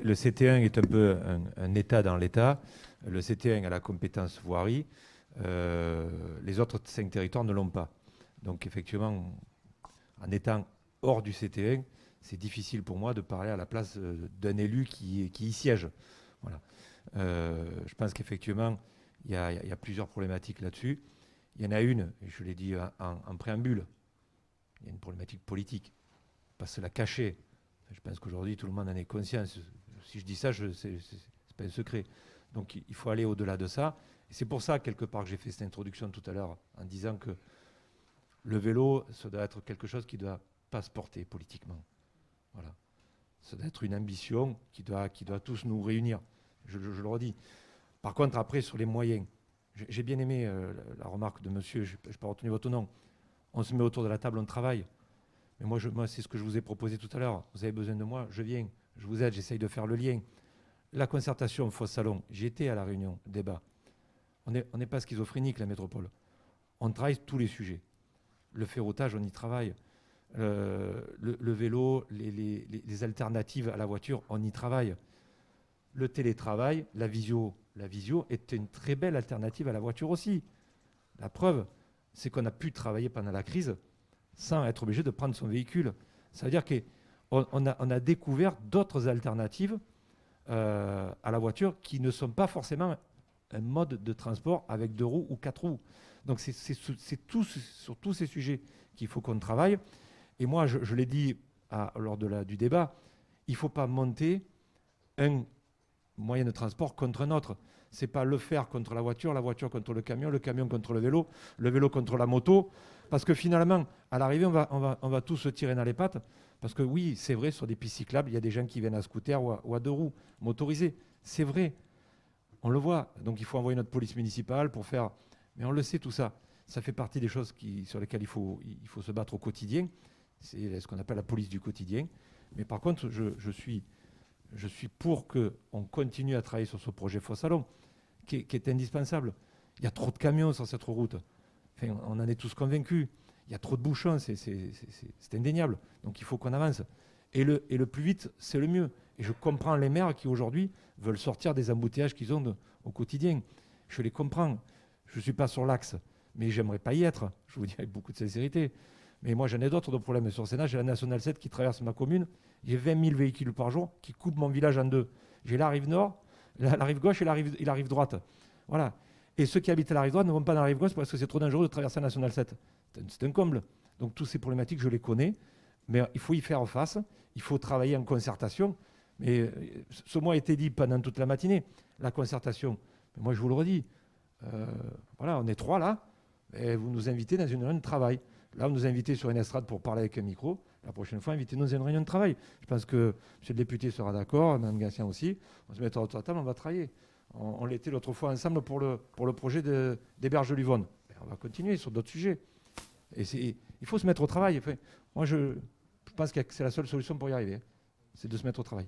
le CT1 est un peu un État dans l'État. Le CT1 a la compétence voirie. Les autres 5 territoires ne l'ont pas. Donc effectivement, en étant hors du CT1, c'est difficile pour moi de parler à la place d'un élu qui y siège. Voilà. Je pense qu'effectivement, il y a plusieurs problématiques là-dessus. Il y en a une, et je l'ai dit en préambule, il y a une problématique politique. Pas se la cacher. Je pense qu'aujourd'hui, tout le monde en est conscient. Si je dis ça, c'est pas un secret. Donc il faut aller au-delà de ça. Et c'est pour ça, quelque part, que j'ai fait cette introduction tout à l'heure en disant que le vélo, ça doit être quelque chose qui ne doit pas se porter politiquement. Voilà. Ça doit être une ambition qui doit tous nous réunir. Je le redis. Par contre, après, sur les moyens, j'ai bien aimé la remarque de monsieur, je n'ai pas retenu votre nom. On se met autour de la table, on travaille. Mais moi, c'est ce que je vous ai proposé tout à l'heure. Vous avez besoin de moi, je viens, je vous aide, j'essaye de faire le lien. La concertation Fosse-Salon, j'y étais à la réunion, débat. On n'est pas schizophrénique, la métropole. On travaille tous les sujets. Le ferroutage, on y travaille. Le vélo, les alternatives à la voiture, on y travaille. Le télétravail, la visio est une très belle alternative à la voiture aussi. La preuve, c'est qu'on a pu travailler pendant la crise sans être obligé de prendre son véhicule. Ça veut dire qu'on a découvert d'autres alternatives à la voiture qui ne sont pas forcément un mode de transport avec 2 roues ou 4 roues. Donc c'est sur tous ces sujets qu'il faut qu'on travaille. Et moi, je l'ai dit lors du débat, il ne faut pas monter un moyen de transport contre un autre. Ce n'est pas le fer contre la voiture contre le camion contre le vélo contre la moto. Parce que finalement, à l'arrivée, on va tous se tirer dans les pattes. Parce que oui, c'est vrai, sur des pistes cyclables, il y a des gens qui viennent à scooter ou à 2 roues motorisés. C'est vrai. On le voit. Donc il faut envoyer notre police municipale pour faire... Mais on le sait tout ça. Ça fait partie des choses sur lesquelles il faut se battre au quotidien. C'est ce qu'on appelle la police du quotidien. Mais par contre, je suis pour qu'on continue à travailler sur ce projet Fosse-Salon, qui est indispensable. Il y a trop de camions sur cette route. Enfin, on en est tous convaincus. Il y a trop de bouchons, c'est indéniable. Donc il faut qu'on avance. Et le plus vite, c'est le mieux. Et je comprends les maires qui aujourd'hui veulent sortir des embouteillages qu'ils ont au quotidien. Je les comprends. Je ne suis pas sur l'axe, mais j'aimerais pas y être. Je vous dis avec beaucoup de sincérité. Mais moi, j'en ai d'autres de problèmes sur Sénat. J'ai la Nationale 7 qui traverse ma commune. J'ai 20 000 véhicules par jour qui coupent mon village en 2. J'ai la rive nord, la rive gauche et la rive droite. Voilà. Et ceux qui habitent à la rive droite ne vont pas dans la rive gauche parce que c'est trop dangereux de traverser la Nationale 7. C'est un comble. Donc, toutes ces problématiques, je les connais. Mais il faut y faire face. Il faut travailler en concertation. Mais ce mot a été dit pendant toute la matinée. La concertation. Mais moi, je vous le redis. Voilà, on est 3 là. Et vous nous invitez dans une réunion de travail. Là, vous nous invitez sur une estrade pour parler avec un micro. La prochaine fois, invitez-nous dans une réunion de travail. Je pense que M. le député sera d'accord, Mme Gatien aussi. On se mettra autour de la table, on va travailler. On l'était l'autre fois ensemble pour le projet des berges de l'Yvonne. On va continuer sur d'autres sujets. Et il faut se mettre au travail. Enfin, moi, je pense que c'est la seule solution pour y arriver. C'est de se mettre au travail.